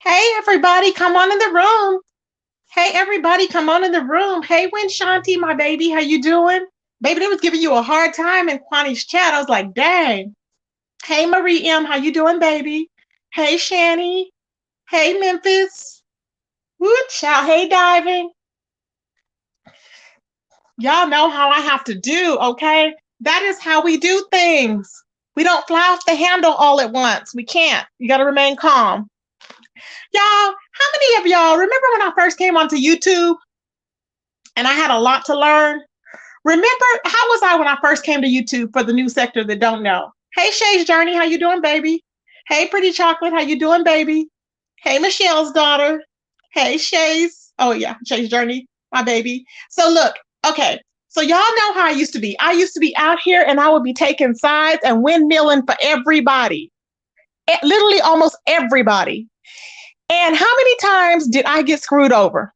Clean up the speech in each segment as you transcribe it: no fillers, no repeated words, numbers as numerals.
Hey, everybody, come on in the room. Hey, everybody, come on in the room. Hey, Winshanti, my baby, how you doing? Baby, they was giving you a hard time in Kwani's chat. I was like, dang. Hey, Marie M, how you doing, baby? Hey, Shani. Hey, Memphis. Woo, child. Hey, Diving. Y'all know how I have to do, okay? That is how we do things. We don't fly off the handle all at once. We can't. You got to remain calm. Y'all, how many of y'all remember when I first came onto YouTube and I had a lot to learn? Remember, how was I when I first came to YouTube for the new sector that don't know? Hey, Shay's Journey, how you doing, baby? Hey, Pretty Chocolate, how you doing, baby? Hey, Michelle's daughter. Hey, Shay's. Oh, yeah, Shay's Journey, my baby. So look, okay. So y'all know how I used to be. I used to be out here and I would be taking sides and windmilling for everybody. Literally almost everybody. And how many times did I get screwed over?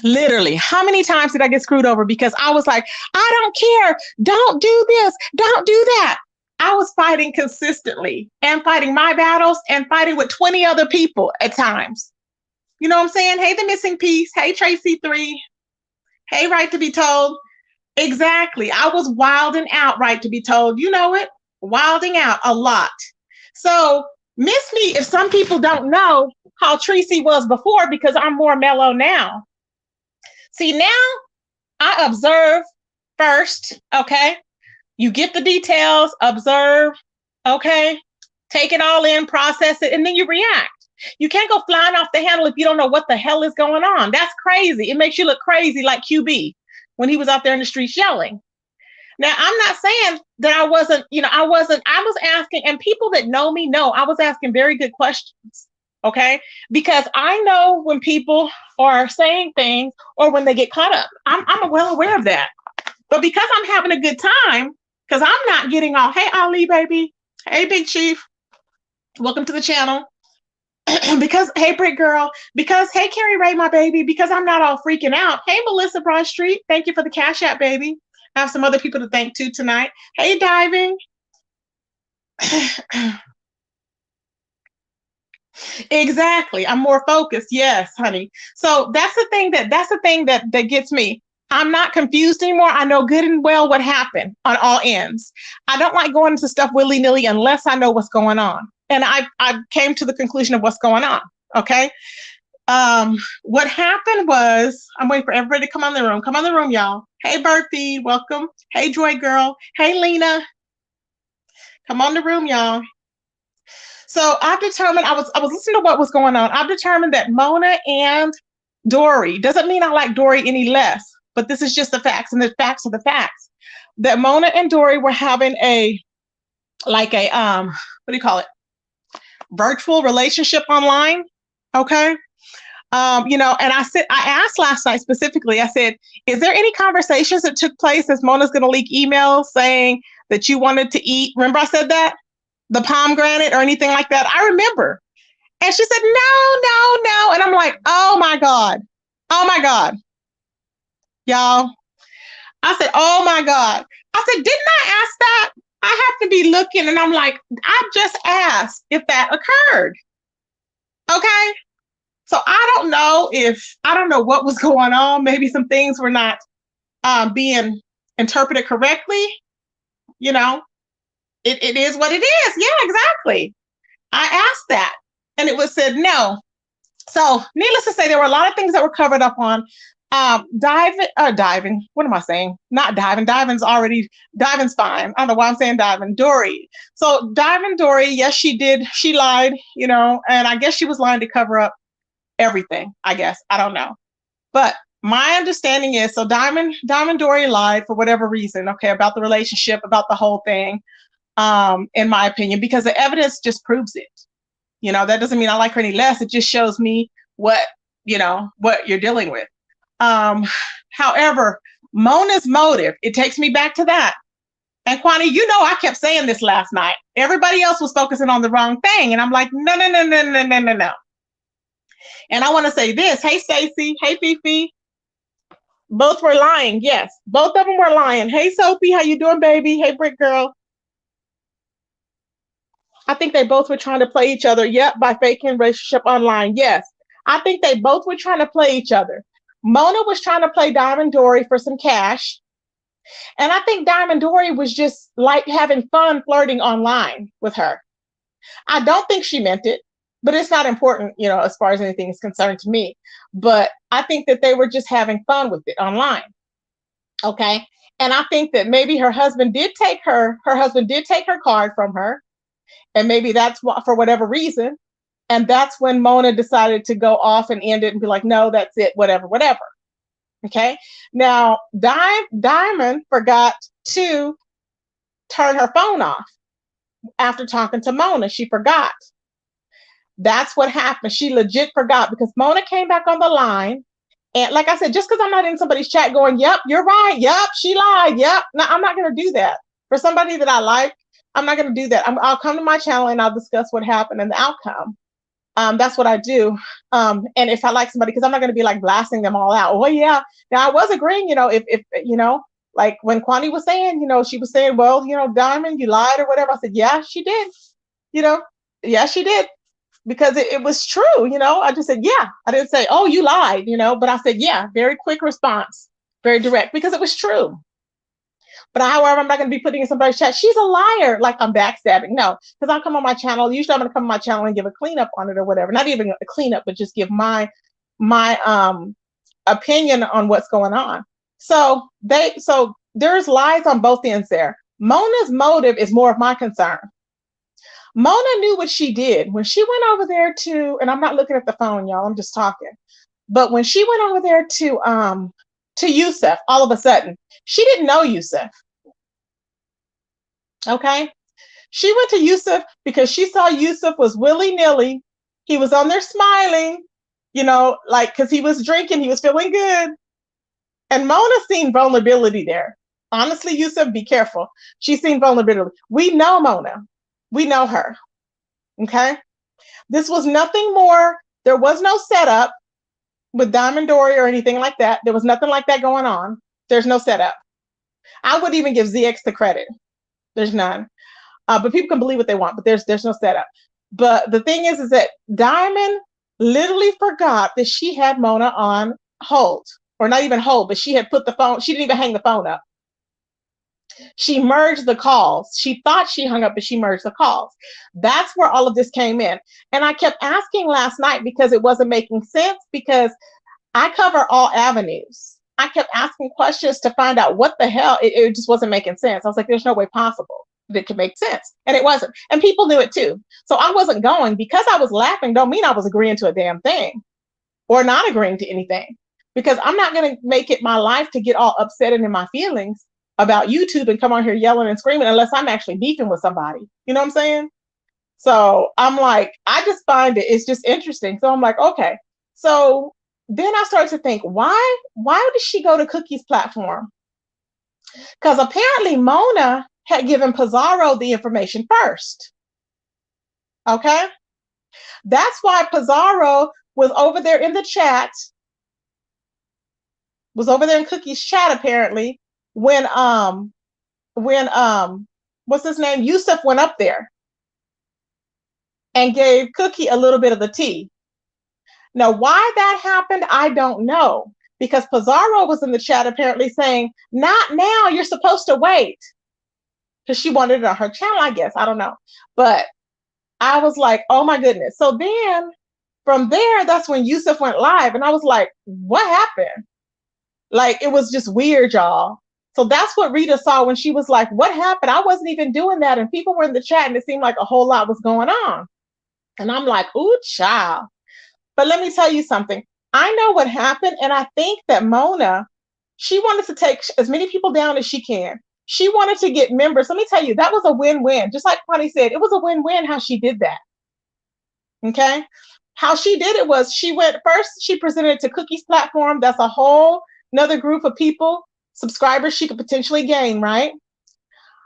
Literally, how many times did I get screwed over because I was like, I don't care. Don't do this. Don't do that. I was fighting consistently and fighting my battles and fighting with 20 other people at times. You know what I'm saying? Hey, the missing piece. Hey, Tracy 3. Hey, right to be told. Exactly. I was wilding out, right to be told. You know it? Wilding out a lot. So, miss me if some people don't know how Tracy was before because I'm more mellow now. See, now I observe first, okay? You get the details, observe, okay? Take it all in, process it, and then you react. You can't go flying off the handle if you don't know what the hell is going on. That's crazy. It makes you look crazy like QB when he was out there in the streets yelling. Now, I'm not saying that I wasn't, I was asking, and people that know me know I was asking very good questions. Okay. Because I know when people are saying things or when they get caught up. I'm well aware of that. But because I'm having a good time, because I'm not getting all, hey, Ali, baby. Hey, Big Chief. Welcome to the channel. Because, hey, Brick Girl. Because, hey, Carrie Ray, my baby. Because I'm not all freaking out. Hey, Melissa Broad Street. Thank you for the Cash App, baby. I have some other people to thank too tonight. Hey, Diving. Exactly. I'm more focused. Yes, honey. So that's the thing that gets me. I'm not confused anymore. I know good and well what happened on all ends. I don't like going into stuff willy-nilly unless I know what's going on. And I came to the conclusion of what's going on. Okay. What happened was I'm waiting for everybody to come on the room. Come on the room, y'all. Hey, Berthy, welcome. Hey, Joy Girl. Hey, Lena. Come on the room, y'all. So I've determined I was listening to what was going on. I've determined that Mona and Dory doesn't mean I like Dory any less, but this is just the facts, and the facts are the facts. That Mona and Dory were having a what do you call it? Virtual relationship online. Okay. And I asked last night specifically, I said, is there any conversations that took place as Mona's gonna leak emails saying that you wanted to eat? Remember I said that? The pomegranate or anything like that? I remember. And she said, no, no, no. And I'm like, oh my God. Oh my God. Y'all. I said, oh my God. I said, didn't I ask that? I have to be looking. And I'm like, I just asked if that occurred. Okay. So I don't know what was going on. Maybe some things were not being interpreted correctly. You know, it is what it is. Yeah, exactly. I asked that and it was said no. So, needless to say, there were a lot of things that were covered up on diving. What am I saying? Not diving. Diving's fine. I don't know why I'm saying diving. Dory. So, diving Dory, yes, she did. She lied, and I guess she was lying to cover up everything. I guess I don't know, but my understanding is so Diamond Dory lied for whatever reason. Okay, about the relationship, about the whole thing. In my opinion, because the evidence just proves it. That doesn't mean I like her any less. It just shows me what you're dealing with. However, Mona's motive, it takes me back to that. And Kwani, I kept saying this last night. Everybody else was focusing on the wrong thing. And I'm like, no, no, no, no, no, no, no, no. And I want to say this. Hey, Stacy. Hey, Fifi. Both were lying. Yes, both of them were lying. Hey, Sophie, how you doing, baby? Hey, Brick Girl. I think they both were trying to play each other. Yep, by faking relationship online. Yes. I think they both were trying to play each other. Mona was trying to play Diamond Dory for some cash. And I think Diamond Dory was just like having fun flirting online with her. I don't think she meant it, but it's not important, as far as anything is concerned to me. But I think that they were just having fun with it online. Okay. And I think that maybe her husband did take her card from her. And maybe that's what, for whatever reason. And that's when Mona decided to go off and end it and be like, no, that's it, whatever, whatever. Okay. Now, Diamond forgot to turn her phone off after talking to Mona. She forgot. That's what happened. She legit forgot because Mona came back on the line. And like I said, just because I'm not in somebody's chat going, yep, you're right. Yep, she lied. Yep. No, I'm not going to do that. For somebody that I like, I'm not going to do that. I'll come to my channel and I'll discuss what happened and the outcome. That's what I do. And if I like somebody, because I'm not going to be like blasting them all out. Oh yeah. Now I was agreeing, if like when Kwani was saying, she was saying, well, Diamond, you lied or whatever. I said, yeah, she did. Yeah, she did. Because it was true, I just said, yeah. I didn't say, oh, you lied, but I said, yeah, very quick response, very direct, because it was true. But however, I'm not going to be putting in somebody's chat, she's a liar, like I'm backstabbing. No, because I'll come on my channel. Usually I'm going to come on my channel and give a cleanup on it or whatever. Not even a cleanup, but just give my opinion on what's going on. So there's lies on both ends there. Mona's motive is more of my concern. Mona knew what she did when she went over there and I'm not looking at the phone, y'all, I'm just talking. But when she went over there to Yusuf, all of a sudden, she didn't know Yusuf. Okay. She went to Yusuf because she saw Yusuf was willy-nilly. He was on there smiling, because he was drinking, he was feeling good. And Mona seen vulnerability there. Honestly, Yusuf, be careful. She's seen vulnerability. We know Mona. We know her. Okay. This was nothing more. There was no setup with Diamond Dory or anything like that. There was nothing like that going on. There's no setup. I would even give ZX the credit. There's none. But people can believe what they want, but there's no setup. But the thing is that Diamond literally forgot that she had Mona on hold, or not even hold, but she had put the phone, she didn't even hang the phone up. She merged the calls. She thought she hung up, but she merged the calls. That's where all of this came in. And I kept asking last night because it wasn't making sense, because I cover all avenues. I kept asking questions to find out what the hell, it just wasn't making sense. I was like, there's no way possible that it could make sense. And it wasn't. And people knew it too. So I wasn't going. Because I was laughing don't mean I was agreeing to a damn thing or not agreeing to anything. Because I'm not going to make it my life to get all upset and in my feelings about YouTube and come on here yelling and screaming unless I'm actually beefing with somebody. You know what I'm saying? So I'm like, I just find it's just interesting. So I'm like, okay. So then I started to think, why did she go to Cookie's platform? Because apparently Mona had given Pizarro the information first. Okay. That's why Pizarro was over there in the chat, was over there in Cookie's chat apparently, when what's his name, Yusuf went up there and gave Cookie a little bit of the tea. Now, why that happened, I don't know, because Pizarro was in the chat apparently saying, not now, you're supposed to wait, because she wanted it on her channel, I guess. I don't know. But I was like, oh my goodness. So then from there, that's when Yusuf went live. And I was like, what happened? Like, it was just weird, y'all. So that's what Rita saw when she was like, what happened? I wasn't even doing that. And people were in the chat and it seemed like a whole lot was going on. And I'm like, ooh, child. But let me tell you something. I know what happened. And I think that Mona, she wanted to take as many people down as she can. She wanted to get members. Let me tell you, that was a win-win. Just like Connie said, it was a win-win how she did that. Okay. How she did it was she went first, she presented it to Cookie's platform. That's a whole another group of people, subscribers she could potentially gain, right?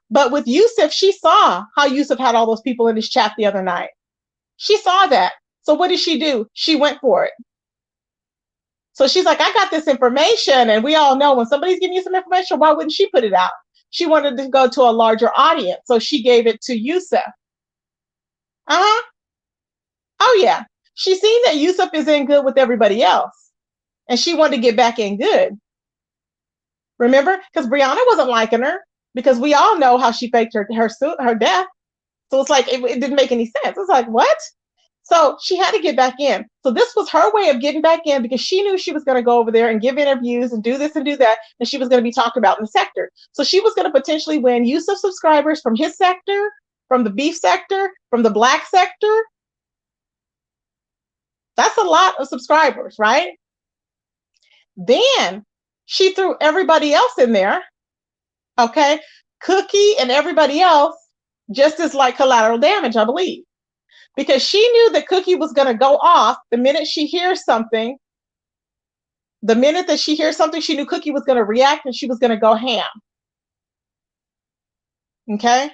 But with Yusuf, she saw how Yusuf had all those people in his chat the other night. She saw that. So what did she do? She went for it. So she's like, I got this information. And we all know when somebody's giving you some information, why wouldn't she put it out? She wanted to go to a larger audience. So she gave it to Yusuf. Uh-huh. Oh yeah. She seen that Yusuf is in good with everybody else. And she wanted to get back in good. Remember? Because Brianna wasn't liking her because we all know how she faked her death. So it's like it didn't make any sense. It's like, what? So she had to get back in. So this was her way of getting back in because she knew she was going to go over there and give interviews and do this and do that. And she was going to be talked about in the sector. So she was going to potentially win use of subscribers from his sector, from the beef sector, from the black sector. That's a lot of subscribers, right? Then she threw everybody else in there. Okay. Cookie and everybody else just as like collateral damage, I believe. Because she knew that Cookie was going to go off the minute she hears something. The minute that she hears something, she knew Cookie was going to react and she was going to go ham. Okay.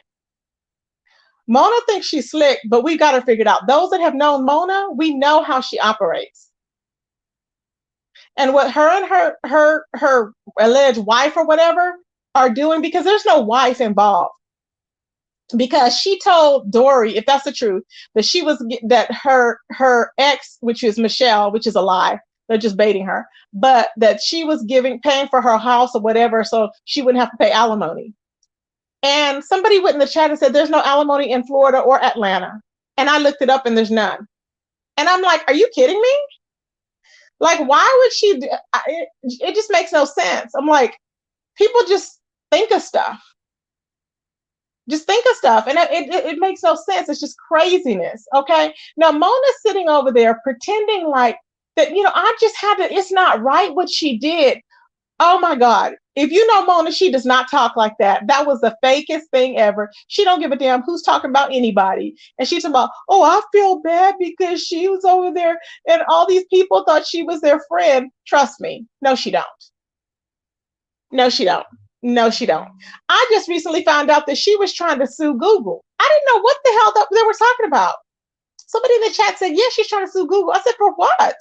Mona thinks she's slick, but we got her figured out. Those that have known Mona, we know how she operates. And what her and her alleged wife or whatever are doing, because there's no wife involved. Because she told Dory, if that's the truth, that she was that her ex, which is Michelle, which is a lie. They're just baiting her, but that she was paying for her house or whatever, so she wouldn't have to pay alimony. And somebody went in the chat and said there's no alimony in Florida or Atlanta. And I looked it up and there's none. And I'm like, are you kidding me? Like, why would she? It just makes no sense. I'm like, people just think of stuff. Just think of stuff. And it makes no sense. It's just craziness. Okay. Now, Mona's sitting over there pretending like that, I just had to, it's not right what she did. Oh my God. If you know Mona, she does not talk like that. That was the fakest thing ever. She don't give a damn who's talking about anybody. And she's about, oh, I feel bad because she was over there and all these people thought she was their friend. Trust me. No, she don't. No, she don't. No, she don't. I just recently found out that she was trying to sue Google. I didn't know what the hell they were talking about. Somebody in the chat said, yeah, she's trying to sue Google. I said, for what?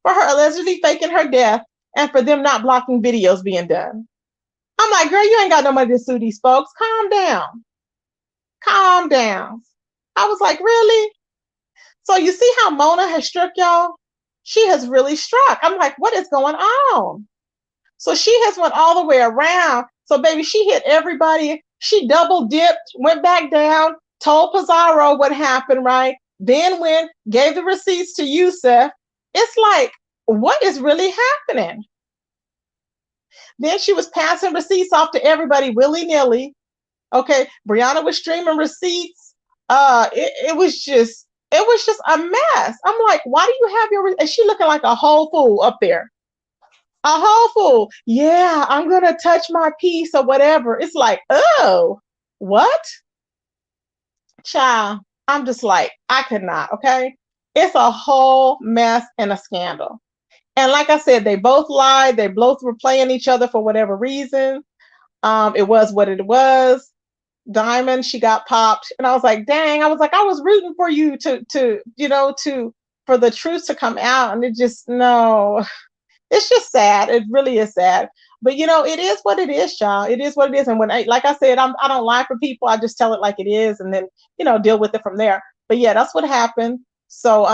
For her allegedly faking her death and for them not blocking videos being done. I'm like, girl, you ain't got no money to sue these folks. Calm down. Calm down. I was like, really? So you see how Mona has struck y'all? She has really struck. I'm like, what is going on? So she has went all the way around. So baby, she hit everybody. She double dipped, went back down, told Pizarro what happened, right? Then went, gave the receipts to Yusuf. It's like, what is really happening? Then she was passing receipts off to everybody willy-nilly. Okay, Brianna was streaming receipts. It was just a mess. I'm like, why do you have your? And she looking like a whole fool up there. A whole fool. Yeah, I'm gonna touch my piece or whatever. It's like, oh, what? Child, I'm just like, I could not. Okay, it's a whole mess and a scandal. And like I said, they both lied. They both were playing each other for whatever reason. It was what it was. Diamond, she got popped, and I was like, dang. I was rooting for you to for the truth to come out, and it just no. It's just sad. It really is sad. But it is what it is, child. It is what it is. And like I said, I don't lie for people. I just tell it like it is, and then deal with it from there. But yeah, that's what happened. So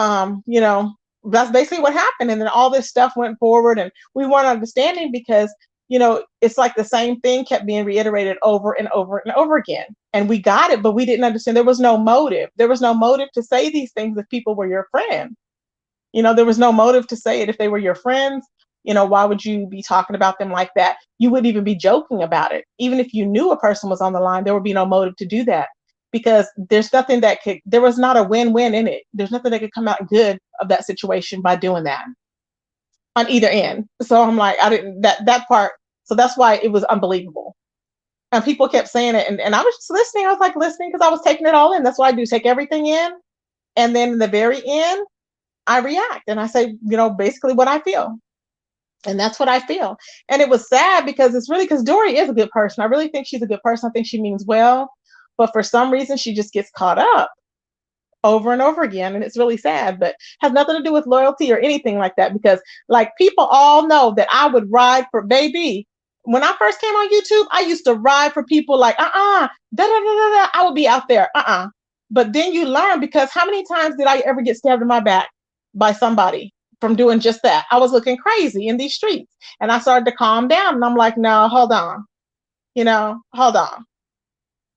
that's basically what happened. And then all this stuff went forward, and we weren't understanding because it's like the same thing kept being reiterated over and over and over again. And we got it, but we didn't understand. There was no motive. There was no motive to say these things if people were your friend. There was no motive to say it if they were your friends. Why would you be talking about them like that? You wouldn't even be joking about it. Even if you knew a person was on the line, there would be no motive to do that because there's nothing there was not a win-win in it. There's nothing that could come out good of that situation by doing that on either end. So I'm like, I didn't, that part. So that's why it was unbelievable. And people kept saying it. And I was just listening. I was like listening because I was taking it all in. That's what I do, take everything in. And then in the very end, I react and I say, basically what I feel. And that's what I feel. And it was sad because it's really because Dory is a good person. I really think she's a good person. I think she means well. But for some reason, she just gets caught up over and over again. And it's really sad, but has nothing to do with loyalty or anything like that. Because like people all know that I would ride for baby. When I first came on YouTube, I used to ride for people like, da, da, da, da, da. I would be out there, But then you learn, because how many times did I ever get stabbed in my back by somebody from doing just that? I was looking crazy in these streets, and I started to calm down, and I'm like, no, hold on, hold on.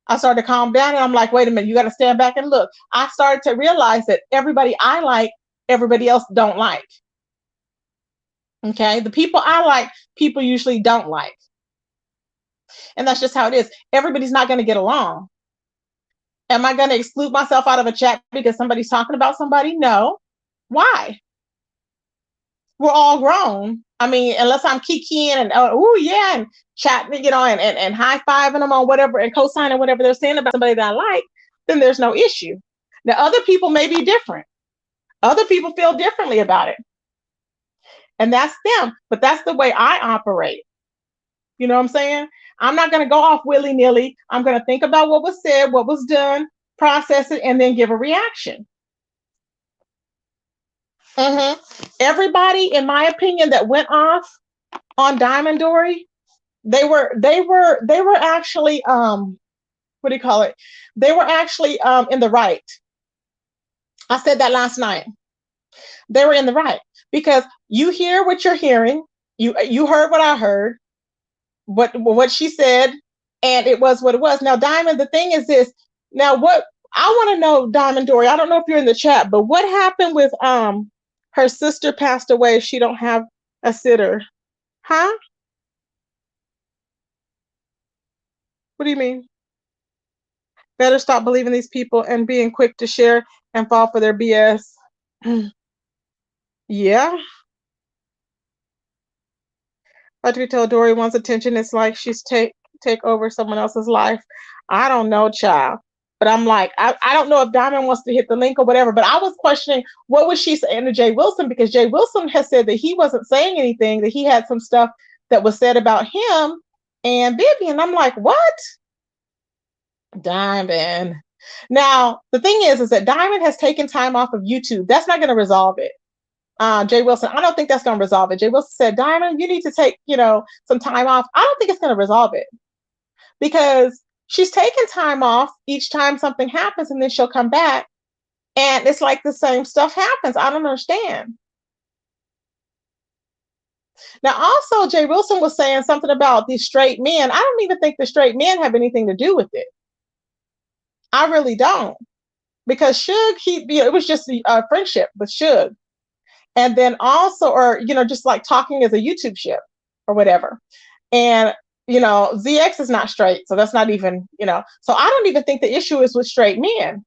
I started to calm down, and I'm like, wait a minute, you got to stand back and look. I started to realize that everybody I like, everybody else don't like. Okay. The people I like, people usually don't like. And that's just how it is. Everybody's not going to get along. Am I going to exclude myself out of a chat because somebody's talking about somebody? No. Why? We're all grown. I mean, unless I'm kikiing and oh yeah, and chatting, and high fiving them on whatever and co-signing whatever they're saying about somebody that I like, then there's no issue. Now, other people may be different. Other people feel differently about it. And that's them. But that's the way I operate. You know what I'm saying? I'm not going to go off willy-nilly. I'm going to think about what was said, what was done, process it, and then give a reaction. Everybody, in my opinion, that went off on Diamond Dory, they were actually what do you call it? They were actually in the right. I said that last night. They were in the right, because you hear what you're hearing. You heard what I heard, what she said, and it was what it was. Now, Diamond, the thing is this. Now, what I want to know, Diamond Dory, I don't know if you're in the chat, but what happened with her sister passed away? She don't have a sitter, huh? What do you mean? Better stop believing these people and being quick to share and fall for their BS. Yeah. But we tell Dory wants attention, it's like she's take over someone else's life. I don't know, child. But I'm like, I don't know if Diamond wants to hit the link or whatever, but I was questioning what was she saying to Jay Wilson, because Jay Wilson has said that he wasn't saying anything, that he had some stuff that was said about him and Vivian. I'm like, what? Diamond. Now, the thing is that Diamond has taken time off of YouTube. That's not going to resolve it. Jay Wilson, I don't think that's going to resolve it. Jay Wilson said, Diamond, you need to take, some time off. I don't think it's going to resolve it, because she's taking time off each time something happens, and then she'll come back and it's like the same stuff happens. I don't understand. Now, also, Jay Wilson was saying something about these straight men. I don't even think the straight men have anything to do with it. I really don't. Because Suge, it was just a friendship with Suge. And then also, or, just like talking as a YouTube ship or whatever. And, ZX is not straight. So that's not even, so I don't even think the issue is with straight men.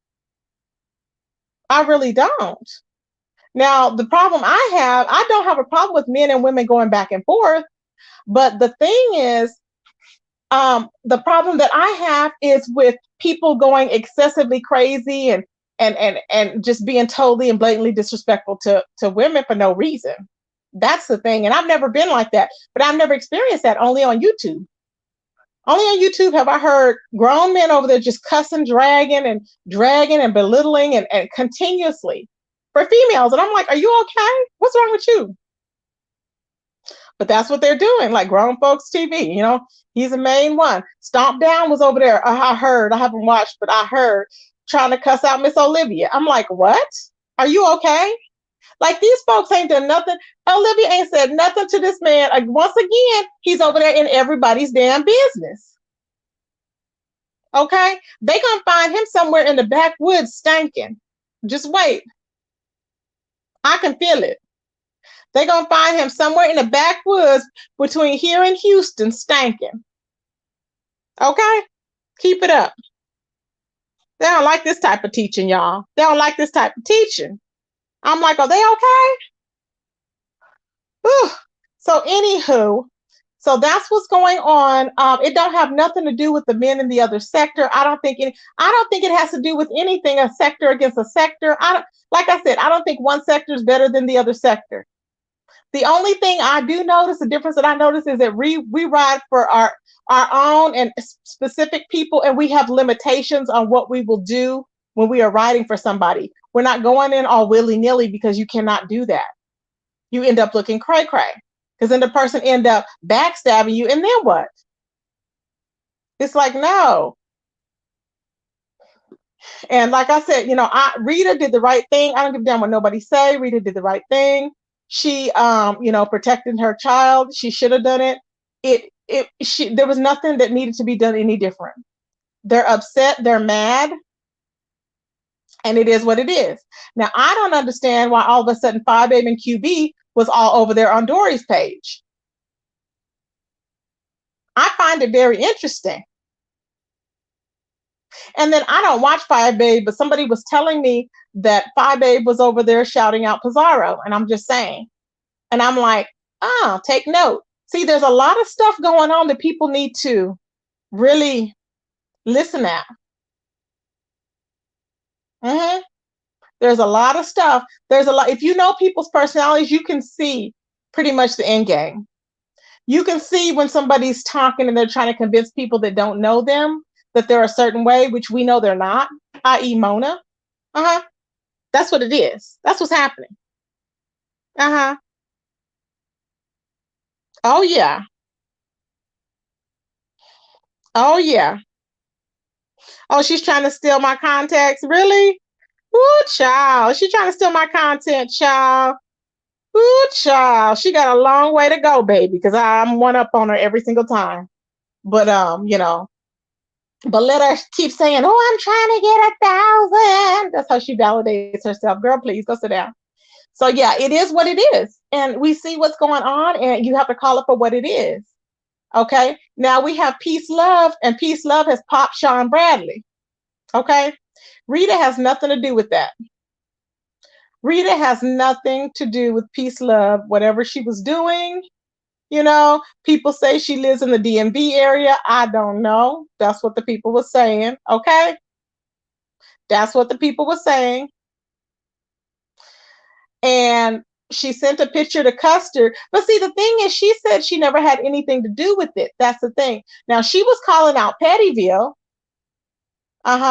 I really don't. Now, the problem I don't have a problem with men and women going back and forth. But the thing is, the problem that I have is with people going excessively crazy and just being totally and blatantly disrespectful to women for no reason. That's the thing. And I've never been like that, but I've never experienced that. Only on YouTube. Only on YouTube have I heard grown men over there just cussing, dragging and belittling and continuously for females. And I'm like, are you okay? What's wrong with you? But that's what they're doing, like Grown Folks TV. He's the main one. Stomp Down was over there. I heard. I haven't watched, but I heard, trying to cuss out Miss Olivia. I'm like, what? Are you okay? Like, these folks ain't done nothing. Olivia ain't said nothing to this man. Like, once again, he's over there in everybody's damn business. Okay? They gonna find him somewhere in the backwoods stinking. Just wait. I can feel it. They gonna find him somewhere in the backwoods between here and Houston stinking. Okay? Keep it up. They don't like this type of teaching, y'all. They don't like this type of teaching. I'm like, are they okay? Whew. So anywho, so that's what's going on. It don't have nothing to do with the men in the other sector. I don't think it has to do with anything, a sector against a sector. Like I said, I don't think one sector is better than the other sector. The only thing I do notice, the difference that I notice, is that we ride for our own and specific people, and we have limitations on what we will do when we are riding for somebody. We're not going in all willy-nilly, because you cannot do that. You end up looking cray-cray, because then the person end up backstabbing you, and then what? It's like, no. And like I said, Rita did the right thing. I don't give a damn what nobody say. Rita did the right thing. She, protected her child. She should have done it. There was nothing that needed to be done any different. They're upset. They're mad. And it is what it is. Now, I don't understand why all of a sudden 5Babe and QB was all over there on Dory's page. I find it very interesting. And then I don't watch 5Babe, but somebody was telling me that 5Babe was over there shouting out Pizarro. And I'm just saying. And I'm like, take note. See, there's a lot of stuff going on that people need to really listen at. Mm-hmm. There's a lot of stuff. If you know people's personalities, you can see pretty much the end game. You can see when somebody's talking and they're trying to convince people that don't know them that they're a certain way, which we know they're not, i.e. Mona. That's what it is. That's what's happening. Oh, yeah. Oh, yeah. Oh, she's trying to steal my contacts. Really? Ooh, child. She's trying to steal my content, child. Ooh, child. She got a long way to go, baby, because I'm one up on her every single time. But but let her keep saying, "Oh, I'm trying to get 1,000." That's how she validates herself. Girl, please go sit down. So yeah, it is what it is. And we see what's going on, and you have to call it for what it is. Okay. Now we have Peace Love, and Peace Love has popped Sean Bradley. Okay. Rita has nothing to do with that. Rita has nothing to do with Peace Love, whatever she was doing. People say she lives in the DMV area. I don't know. That's what the people were saying. Okay. That's what the people were saying. And she sent a picture to Custer. But see, the thing is, she said she never had anything to do with it. That's the thing. Now, she was calling out Pettyville.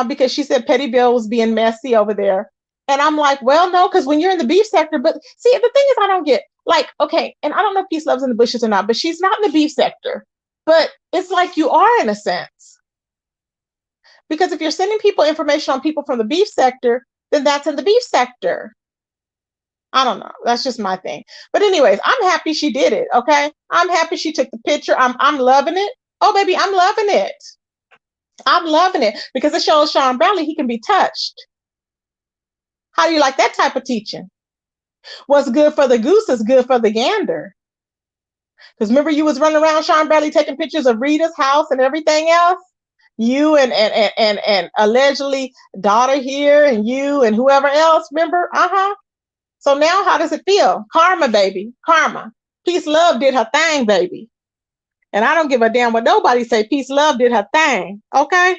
Because she said Pettyville was being messy over there. And I'm like, well, no, because when you're in the beef sector, but see, the thing is, I don't get, like, okay, and I don't know if Peace Love's in the bushes or not, but she's not in the beef sector. But it's like you are in a sense. Because if you're sending people information on people from the beef sector, then that's in the beef sector. I don't know. That's just my thing. But anyways, I'm happy she did it. Okay. I'm happy she took the picture. I'm loving it. Oh, baby, I'm loving it. I'm loving it because it shows Sean Bradley he can be touched. How do you like that type of teaching? What's good for the goose is good for the gander. Because remember, you was running around Sean Bradley taking pictures of Rita's house and everything else. You and allegedly daughter here and you and whoever else. Remember? So now, how does it feel? Karma, baby, karma. Peace Love did her thing, baby. And I don't give a damn what nobody say. Peace Love did her thing. Okay.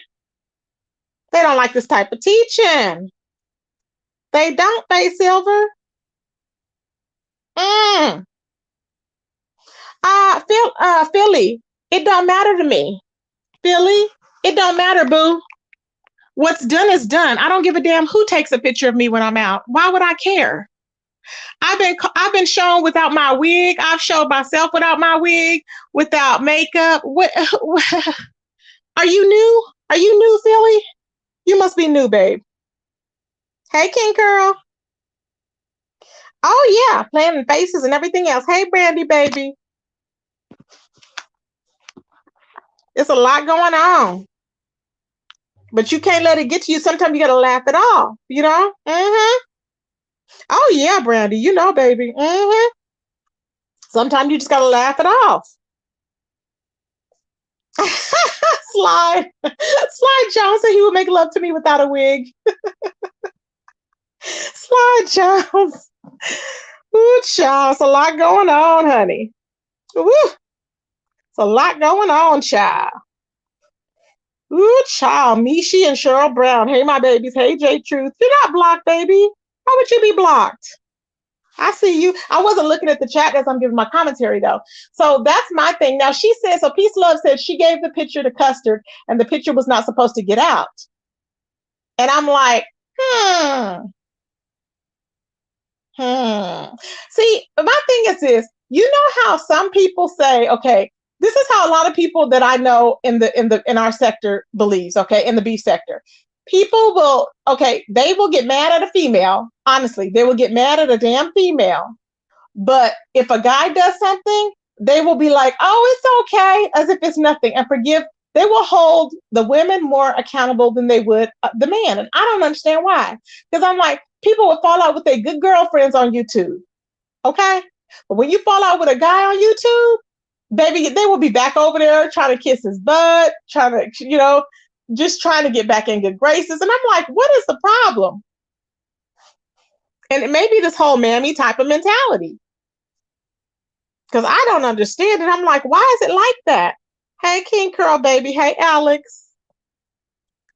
They don't like this type of teaching. They don't, Faye Silver. Philly, it don't matter to me. Philly, it don't matter, boo. What's done is done. I don't give a damn who takes a picture of me when I'm out. Why would I care? I've been shown without my wig. I've showed myself without my wig, without makeup. What are you new? Are you new, Philly? You must be new, babe. Hey, King Girl. Oh yeah, planting faces and everything else. Hey, Brandy, baby. It's a lot going on. But you can't let it get to you. Sometimes you gotta laugh it off, Oh yeah, Brandy, baby. Sometimes you just gotta laugh it off. Slide Jones said he would make love to me without a wig. Slide Jones. Ooh, child, it's a lot going on, honey. Ooh, it's a lot going on, child. Ooh, child, Mishi and Cheryl Brown. Hey, my babies. Hey, J Truth. You're not blocked, baby. How would you be blocked? I see you. I wasn't looking at the chat as I'm giving my commentary, though. So that's my thing. Now, she said, so Peace Love said she gave the picture to Custard and the picture was not supposed to get out. And I'm like, See, my thing is this. You know how some people say, okay, this is how a lot of people that I know in our sector believes, okay, in the beef sector. People will, okay, they will get mad at a female. Honestly, they will get mad at a damn female. But if a guy does something, they will be like, oh, it's okay, as if it's nothing, and forgive. They will hold the women more accountable than they would the man. And I don't understand why. Because I'm like, people will fall out with their good girlfriends on YouTube. Okay. But when you fall out with a guy on YouTube, baby, they will be back over there trying to kiss his butt, trying to, just trying to get back in good graces. And I'm like, what is the problem? And it may be this whole mammy type of mentality. Because I don't understand it. I'm like, why is it like that? Hey, King Curl, baby. Hey, Alex.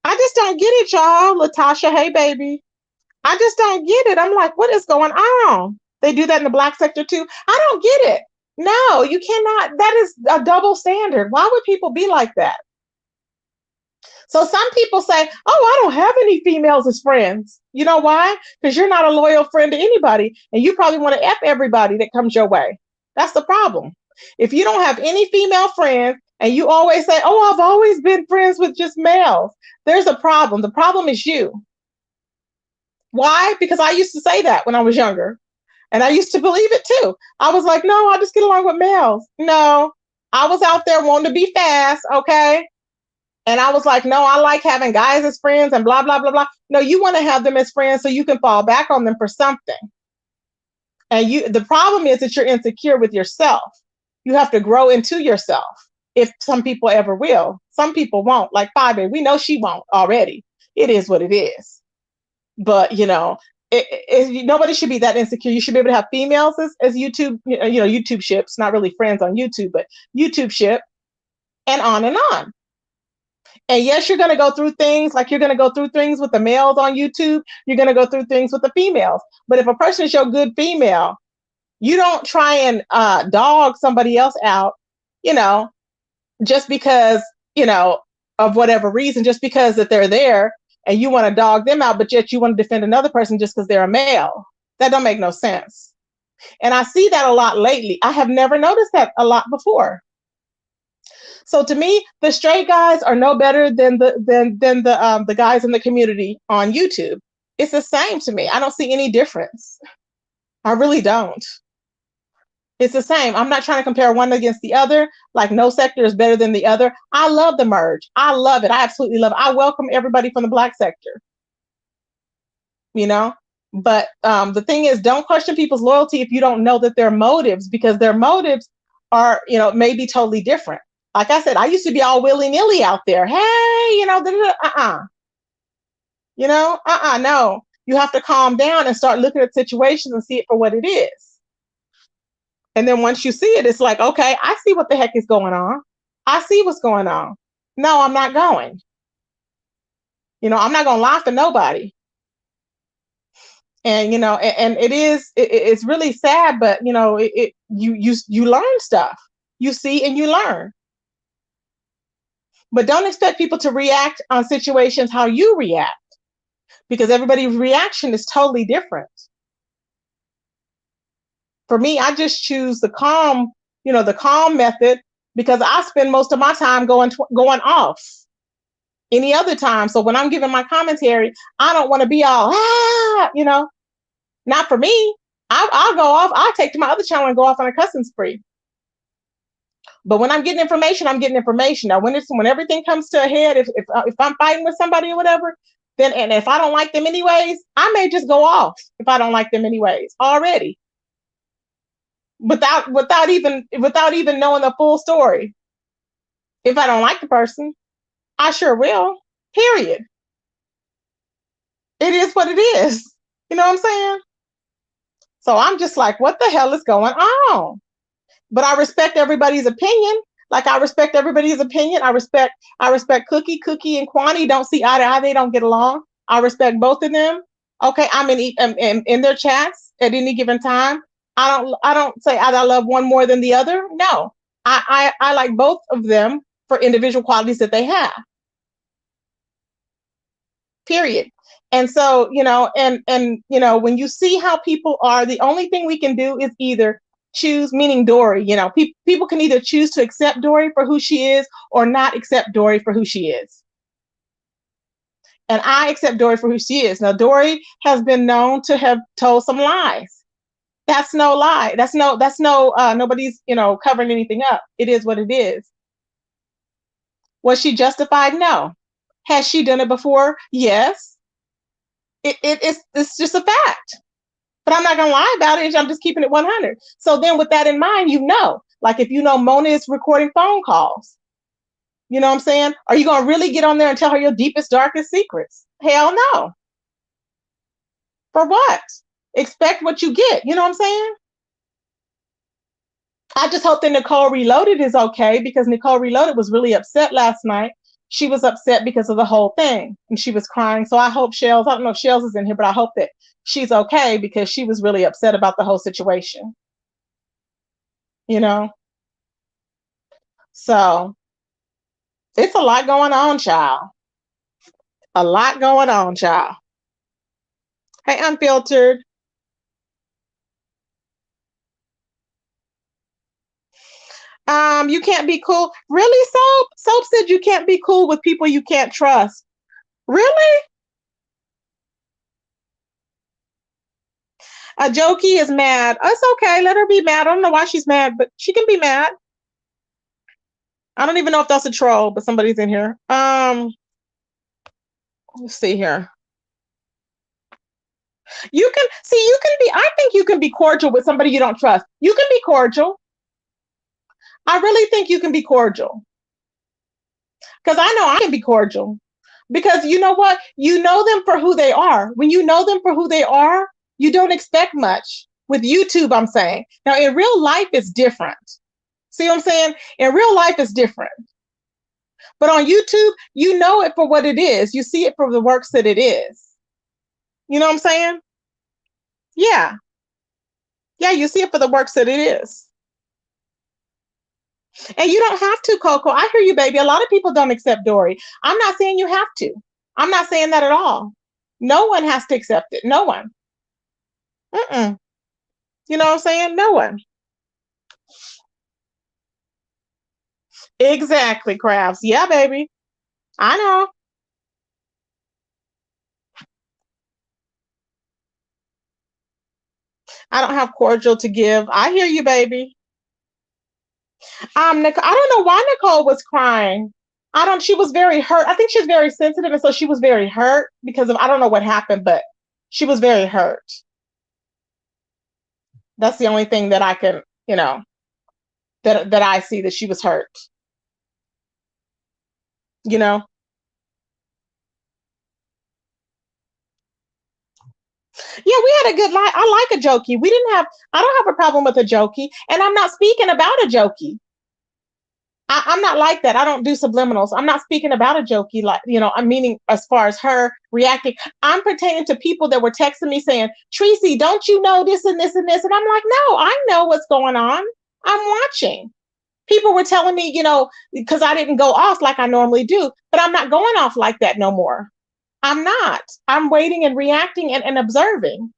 I just don't get it, y'all. Latasha, hey, baby. I just don't get it. I'm like, what is going on? They do that in the Black sector too. I don't get it. No, you cannot. That is a double standard. Why would people be like that? So some people say, oh, I don't have any females as friends. You know why? Because you're not a loyal friend to anybody. And you probably want to F everybody that comes your way. That's the problem. If you don't have any female friends and you always say, oh, I've always been friends with just males, there's a problem. The problem is you. Why? Because I used to say that when I was younger. And I used to believe it too. I was like, no, I just get along with males. No, I was out there wanting to be fast. Okay. And I was like, no, I like having guys as friends and blah, blah, blah, blah. No, you want to have them as friends so you can fall back on them for something. And the problem is that you're insecure with yourself. You have to grow into yourself. If some people ever will, some people won't. Like Fabe, we know she won't already. It is what it is. But nobody should be that insecure. You should be able to have females as YouTube, YouTube ships, not really friends on YouTube, but YouTube ship, and on and on. And yes, you're going to go through things like you're going to go through things with the males on YouTube. You're going to go through things with the females. But if a person is your good female, you don't try and dog somebody else out, just because, of whatever reason, just because that they're there and you want to dog them out, but yet you want to defend another person just because they're a male. That don't make no sense. And I see that a lot lately. I have never noticed that a lot before. So to me, the straight guys are no better than the guys in the community on YouTube. It's the same to me. I don't see any difference. I really don't. It's the same. I'm not trying to compare one against the other. Like no sector is better than the other. I love the merge. I love it. I absolutely love it. I welcome everybody from the Black sector. But the thing is, don't question people's loyalty if you don't know that their motives, because their motives are, may be totally different. Like I said, I used to be all willy-nilly out there. Hey, no. You have to calm down and start looking at situations and see it for what it is. And then once you see it, it's like, okay, I see what the heck is going on. I see what's going on. No, I'm not going. I'm not going to lie for nobody. And, and it's really sad, but, you learn stuff. You see and you learn. But don't expect people to react on situations how you react, because everybody's reaction is totally different. For me, I just choose the calm method, because I spend most of my time going off any other time. So when I'm giving my commentary, I don't want to be all, not for me. I'll go off. I'll take to my other channel and go off on a cussing spree. But when I'm getting information, I'm getting information. Now, when everything comes to a head, if I'm fighting with somebody or whatever, then, and if I don't like them anyways, I may just go off if I don't like them anyways already. Without even knowing the full story. If I don't like the person, I sure will. Period. It is what it is. You know what I'm saying? So I'm just like, what the hell is going on? But I respect everybody's opinion. Like I respect everybody's opinion. I respect Cookie and Kwani don't see eye to eye. They don't get along. I respect both of them. Okay, I'm in their chats at any given time. I don't say I love one more than the other. No, I like both of them for individual qualities that they have. Period. And so, when you see how people are, the only thing we can do is either choose, meaning Dory, people can either choose to accept Dory for who she is or not accept Dory for who she is. And I accept Dory for who she is. Now, Dory has been known to have told some lies. That's no lie. Nobody's, covering anything up. It is what it is. Was she justified? No. Has she done it before? Yes. It's just a fact. But I'm not going to lie about it. I'm just keeping it 100. So then with that in mind, like if Mona is recording phone calls, you know what I'm saying? Are you going to really get on there and tell her your deepest, darkest secrets? Hell no. For what? Expect what you get. You know what I'm saying? I just hope that Nicole Reloaded is okay, because Nicole Reloaded was really upset last night. She was upset because of the whole thing and she was crying. So I hope Shells, I don't know if Shells is in here, but I hope that she's okay, because she was really upset about the whole situation. So it's a lot going on, child. A lot going on, child. Hey, Unfiltered. You can't be cool. Really, Soap? Soap said you can't be cool with people you can't trust. Really? Jokey is mad. It's okay. Let her be mad. I don't know why she's mad, but she can be mad. I don't even know if that's a troll, but somebody's in here. Let's see here. You can be, I think you can be cordial with somebody you don't trust. You can be cordial. I really think you can be cordial. Because I know I can be cordial. Because you know what? You know them for who they are. When you know them for who they are, you don't expect much. With YouTube, I'm saying. Now, in real life, it's different. See what I'm saying? In real life, it's different. But on YouTube, you know it for what it is. You see it for the works that it is. You know what I'm saying? Yeah. Yeah, you see it for the works that it is. And you don't have to, Coco. I hear you, baby. A lot of people don't accept Dory. I'm not saying you have to. I'm not saying that at all. No one has to accept it. No one. Mm-mm. You know what I'm saying? No one. Exactly, Crafts. Yeah, baby. I know. I don't have cordial to give. I hear you, baby. Nicole, I don't know why Nicole was crying. She was very hurt. I think she's very sensitive, and so she was very hurt because of, I don't know what happened, but she was very hurt. That's the only thing that I can, that I see, that she was hurt. You know? Yeah, we had a good life. I like a jokey. I don't have a problem with a jokey, and I'm not speaking about a jokey. I'm not like that. I don't do subliminals. I'm not speaking about a jokey, like, I'm meaning as far as her reacting. I'm pertaining to people that were texting me saying, Tracy, don't you know this and this and this? And I'm like, no, I know what's going on. I'm watching. People were telling me, because I didn't go off like I normally do, but I'm not going off like that no more. I'm not. I'm waiting and reacting and observing.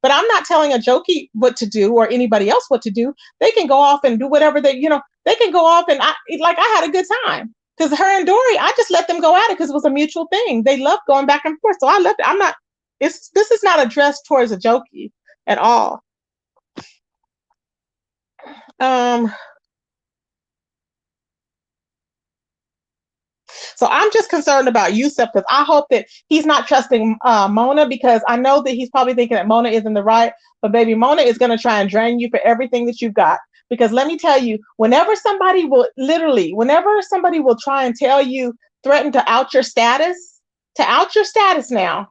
But I'm not telling a jokey what to do or anybody else what to do. They can go off and do whatever they can go off, and I had a good time. Because her and Dory, I just let them go at it because it was a mutual thing. They loved going back and forth. So I left it. This is not addressed towards a jokey at all. So I'm just concerned about Yusuf, because I hope that he's not trusting Mona, because I know that he's probably thinking that Mona is in the right, but baby, Mona is going to try and drain you for everything that you've got. Because let me tell you, whenever somebody will try and tell you, threaten to out your status now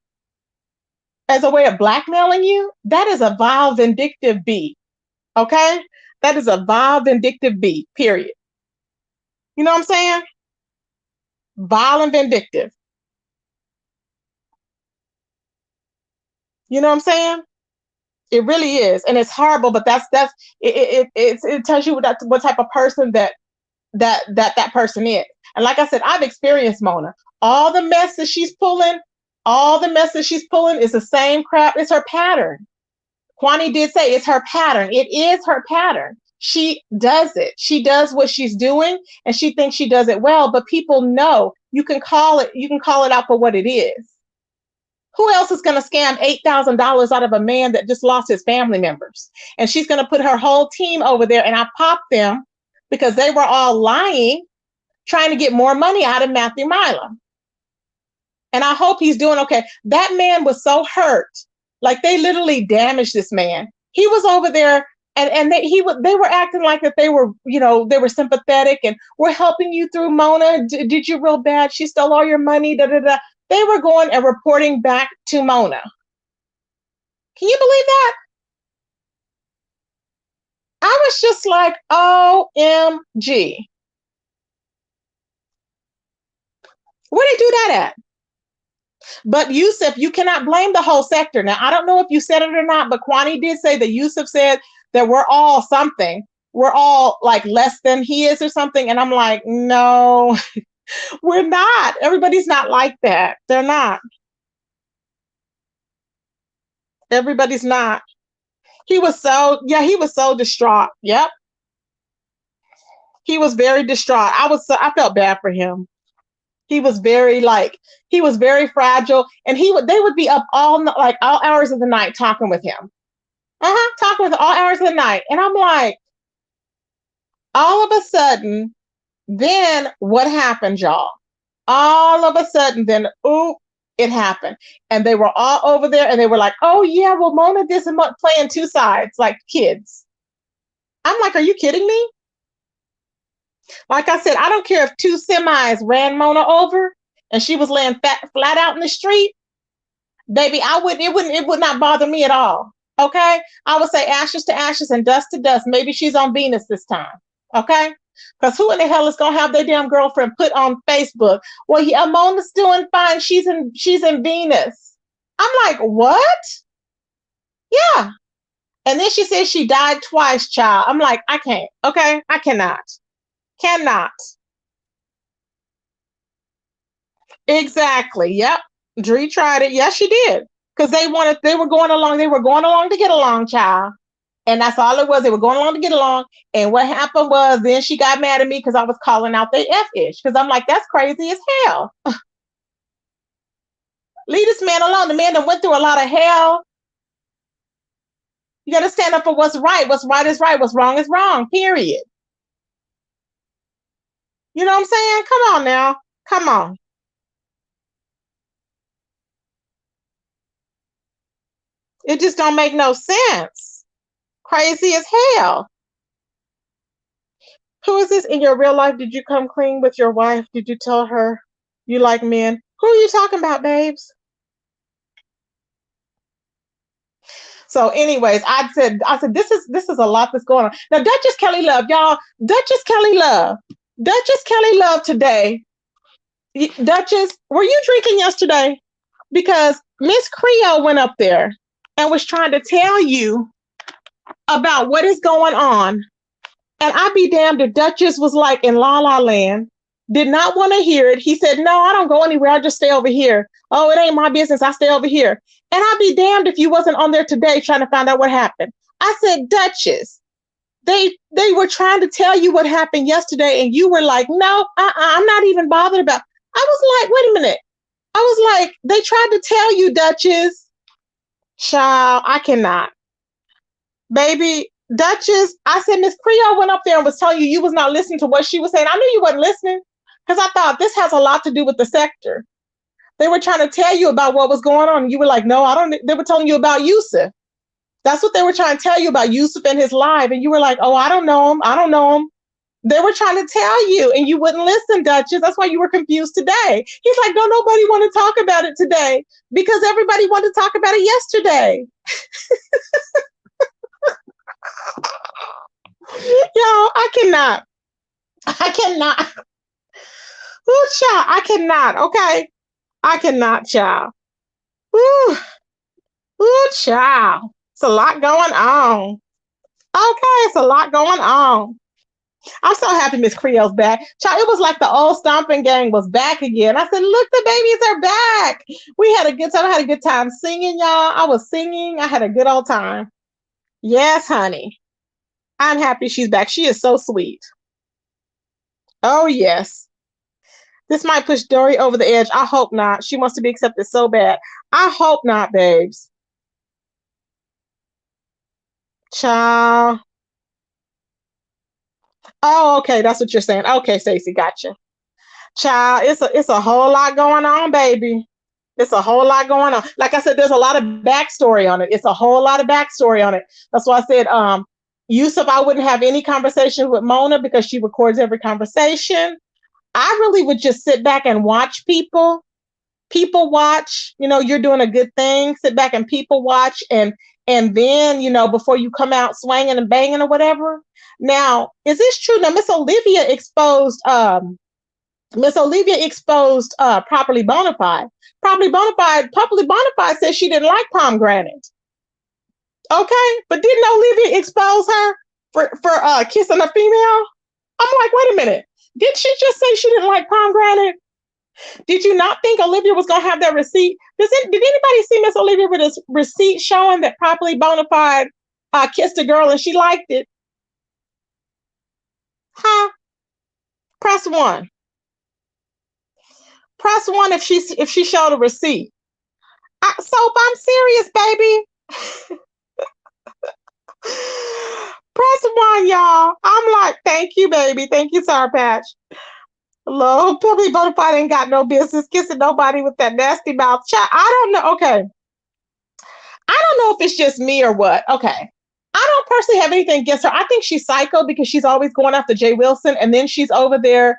as a way of blackmailing you, that is a vile, vindictive bee. Okay? That is a vile, vindictive bee, period. You know what I'm saying? Vile and vindictive. You know what I'm saying? It really is, and it's horrible. But it tells you what type of person that person is. And like I said, I've experienced Mona. All the mess that she's pulling, is the same crap. It's her pattern. Kwani did say it's her pattern. It is her pattern. She does it. She does what she's doing, and she thinks she does it well. But people know, you can call it out for what it is. Who else is going to scam $8,000 out of a man that just lost his family members? And she's going to put her whole team over there, and I popped them because they were all lying, trying to get more money out of Matthew Milam. And I hope he's doing okay. That man was so hurt. Like, they literally damaged this man. He was over there, and they were acting like that they were, they were sympathetic and we're helping you through, Mona. Did you real bad? She stole all your money. Da da da. They were going and reporting back to Mona. Can you believe that? I was just like, OMG. Where they do that at? But Yusuf, you cannot blame the whole sector. Now, I don't know if you said it or not, but Kwani did say that Yusuf said that we're all something. We're all like less than he is or something. And I'm like, no, we're not. Everybody's not like that. They're not. Everybody's not. He was so distraught. Yep. He was very distraught. I felt bad for him. He was very fragile, and they would be up all hours of the night talking with him. Talking with him all hours of the night. And I'm like, all of a sudden, then what happened, y'all? All of a sudden, then, it happened. And they were all over there, and they were like, oh yeah, well, Mona did some playing two sides, like kids. I'm like, are you kidding me? Like I said, I don't care if two semis ran Mona over and she was laying flat out in the street, baby. It would not bother me at all. Okay. I would say ashes to ashes and dust to dust. Maybe she's on Venus this time. Okay. Because who in the hell is gonna have their damn girlfriend put on Facebook? Well, yeah, Mona's doing fine. She's in Venus. I'm like, what? Yeah. And then she says she died twice, child. I'm like, I can't. Okay. I cannot. Cannot. Exactly. Yep. Dree tried it. Yes, she did. Because they were going along to get along, child. And that's all it was. They were going along to get along. And what happened was then she got mad at me because I was calling out the F-ish. Because I'm like, that's crazy as hell. Leave this man alone. The man that went through a lot of hell. You got to stand up for what's right. What's right is right. What's wrong is wrong. Period. You know what I'm saying? Come on now. Come on. It just don't make no sense. Crazy as hell. Who is this in your real life? Did you come clean with your wife? Did you tell her you like men? Who are you talking about, babes? So, anyways, I said, this is a lot that's going on. Now, Duchess Kelly Love, y'all, Duchess Kelly Love today. Duchess, were you drinking yesterday? Because Miss Creole went up there and was trying to tell you about what is going on. And I'd be damned if Duchess was like in La La Land, did not want to hear it. He said, no, I don't go anywhere. I just stay over here. Oh, it ain't my business. I stay over here. And I'd be damned if you wasn't on there today trying to find out what happened. I said, Duchess, they were trying to tell you what happened yesterday. And you were like, no, I'm not even bothered about. I was like, wait a minute. I was like, they tried to tell you, Duchess. Child, I cannot. Baby, Duchess, I said, Miss Creole went up there and was telling you was not listening to what she was saying. I knew you wasn't listening because I thought this has a lot to do with the sector. They were trying to tell you about what was going on. And you were like, no, I don't. They were telling you about Yusuf. That's what they were trying to tell you about Yusuf and his life. And you were like, oh, I don't know him. I don't know him. They were trying to tell you and you wouldn't listen, Duchess. That's why you were confused today. He's like, don't nobody want to talk about it today because everybody wanted to talk about it yesterday. Yo, I cannot. Ooh, child, I cannot. Okay. I cannot, child. Ooh, child. It's a lot going on. Okay, it's a lot going on. I'm so happy Miss Creole's back. Child, it was like the old stomping gang was back again. I said, look, the babies are back. We had a good time. I had a good time singing, y'all. I was singing. I had a good old time. Yes, honey. I'm happy she's back. She is so sweet. Oh, yes. This might push Dory over the edge. I hope not. She wants to be accepted so bad. I hope not, babes. Child. Oh, okay. That's what you're saying. Okay, Stacey, gotcha. Child, it's a whole lot going on, baby. It's a whole lot going on. Like I said, there's a lot of backstory on it. It's a whole lot of backstory on it. That's why I said, Yusuf, I wouldn't have any conversations with Mona because she records every conversation. I really would just sit back and watch people watch. You're doing a good thing. Sit back and people watch, and then before you come out swinging and banging or whatever. Now, is this true? Now, Miss Olivia exposed properly bona fide. Properly bona fide says she didn't like pomegranate. Okay, but didn't Olivia expose her for kissing a female? I'm like, wait a minute. Did she just say she didn't like pomegranate? Did you not think Olivia was going to have that receipt? Did anybody see Miss Olivia with a receipt showing that properly bona fide kissed a girl and she liked it? Huh? Press one. Press one if she showed a receipt. Soap, I'm serious, baby. Press one, y'all. I'm like, thank you, baby. Thank you, Sour Patch. Hello, Pebby Bonafide ain't got no business kissing nobody with that nasty mouth. I don't know. Okay. I don't know if it's just me or what. Okay. I don't personally have anything against her. I think she's psycho because she's always going after Jay Wilson, and then she's over there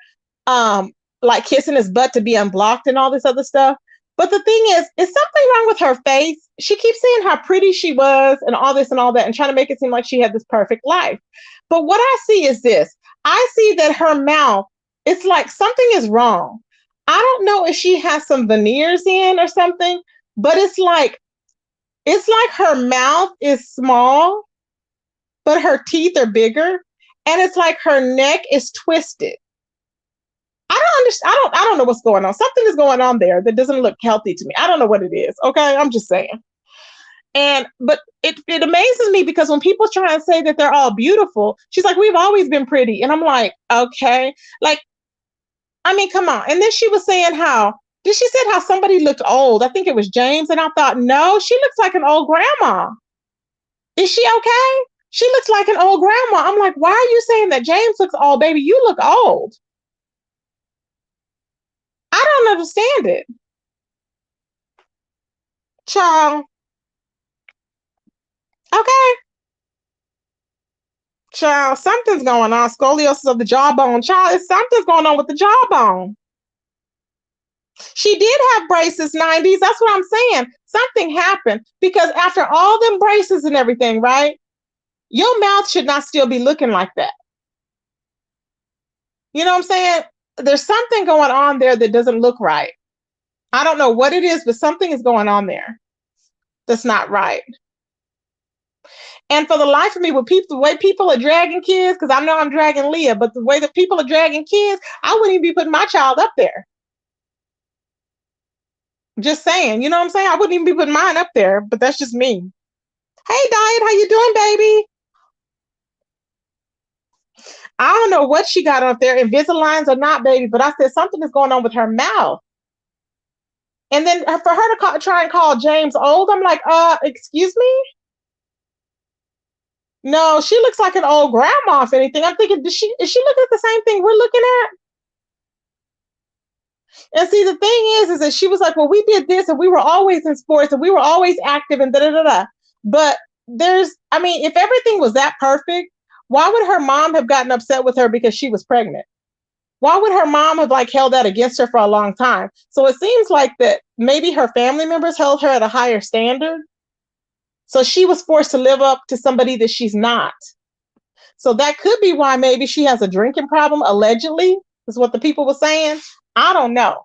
like kissing his butt to be unblocked and all this other stuff. But the thing is something wrong with her face? She keeps saying how pretty she was and all this and all that and trying to make it seem like she had this perfect life. But what I see is this. I see that her mouth, it's like something is wrong. I don't know if she has some veneers in or something, but it's like her mouth is small, but her teeth are bigger. And it's like her neck is twisted. I don't understand. I don't know what's going on. Something is going on there that doesn't look healthy to me. I don't know what it is. Okay. I'm just saying. But it amazes me because when people try and say that they're all beautiful, she's like, we've always been pretty. And I'm like, okay. Like, I mean, come on. And then she was saying she said how somebody looked old. I think it was James. And I thought, no, she looks like an old grandma. Is she okay? She looks like an old grandma. I'm like, why are you saying that James looks old, baby? You look old. I don't understand it. Child. Okay. Child, something's going on. Scoliosis of the jawbone. Child, something's going on with the jawbone. She did have braces 90s. That's what I'm saying. Something happened because after all them braces and everything, right? Your mouth should not still be looking like that. You know what I'm saying? There's something going on there that doesn't look right. I don't know what it is, but something is going on there that's not right. And for the life of me, the way people are dragging kids, because I know I'm dragging Leah, but the way that people are dragging kids, I wouldn't even be putting my child up there. Just saying, you know what I'm saying? I wouldn't even be putting mine up there, but that's just me. Hey, Diet, how you doing, baby? I don't know what she got up there, Invisaligns or not, baby, but I said something is going on with her mouth. And then for her to try and call James old, I'm like, excuse me? No, she looks like an old grandma, if anything. I'm thinking, is she looking at the same thing we're looking at? And see, the thing is that she was like, well, we did this and we were always in sports and we were always active and da-da-da-da. But if everything was that perfect, why would her mom have gotten upset with her because she was pregnant? Why would her mom have held that against her for a long time? So it seems like that maybe her family members held her at a higher standard. So she was forced to live up to somebody that she's not. So that could be why maybe she has a drinking problem, allegedly, is what the people were saying. I don't know.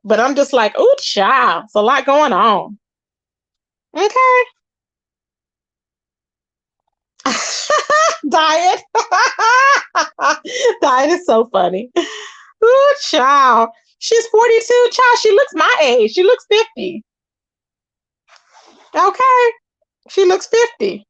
But I'm just like, oh, child, it's a lot going on. Okay. Diet. Diet is so funny. Ooh, child. She's 42. Child, she looks my age. She looks 50. Okay. She looks 50.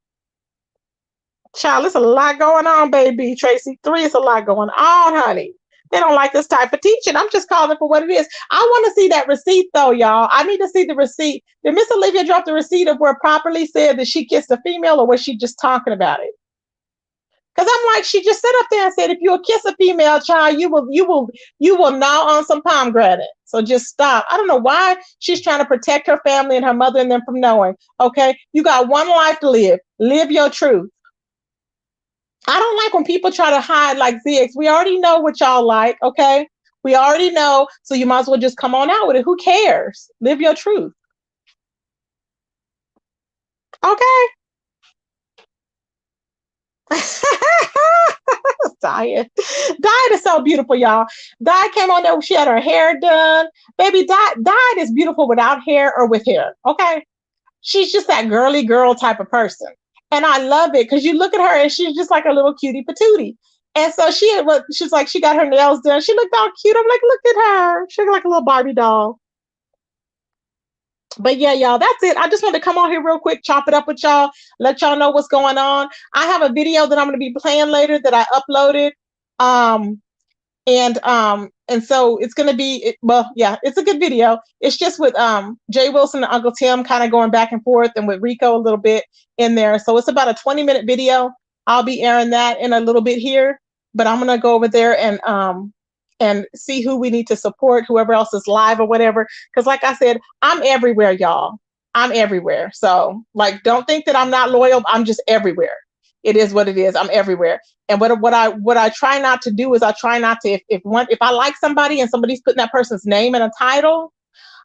Child, there's a lot going on, baby. Tracy, 3 is a lot going on, honey. They don't like this type of teaching. I'm just calling it for what it is. I want to see that receipt though, y'all. I need to see the receipt. Did Miss Olivia drop the receipt of where properly said that she kissed a female, or was she just talking about it? Because I'm like, she just sat up there and said, if you will kiss a female child, you will gnaw on some pomegranate. So just stop. I don't know why she's trying to protect her family and her mother and them from knowing. Okay, you got one life to live. Live your truth. I don't like when people try to hide like ZX. We already know what y'all like, okay? We already know, so you might as well just come on out with it. Who cares? Live your truth. Okay. Diet. Diet is so beautiful, y'all. Diet came on there. She had her hair done. Baby, Diet is beautiful without hair or with hair. Okay. She's just that girly girl type of person. And I love it because you look at her and she's just like a little cutie patootie. And so she's like, she got her nails done. She looked all cute. I'm like, look at her. She looked like a little Barbie doll. But yeah, y'all, that's it. I just wanted to come on here real quick, chop it up with y'all, let y'all know what's going on. I have a video that I'm going to be playing later that I uploaded. Um, and so it's going to be, well, yeah, it's a good video. It's just with Jay Wilson and Uncle Tim kind of going back and forth, and with Rico a little bit in there. So it's about a 20-minute video. I'll be airing that in a little bit here, but I'm going to go over there and see who we need to support, whoever else is live or whatever. Because like I said, I'm everywhere, y'all. I'm everywhere. So like, don't think that I'm not loyal. I'm just everywhere. It is what it is. I'm everywhere. And what I try not to do is I try not to, if I like somebody and somebody's putting that person's name in a title,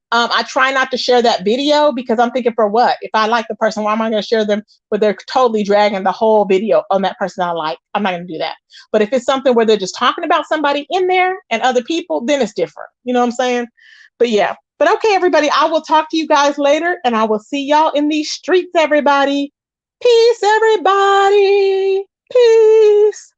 I try not to share that video, because I'm thinking, for what? If I like the person, why am I going to share them where they're totally dragging the whole video on that person I like? I'm not going to do that. But if it's something where they're just talking about somebody in there and other people, then it's different. You know what I'm saying? But yeah. But okay, everybody, I will talk to you guys later, and I will see y'all in these streets, everybody. Peace, everybody. Peace.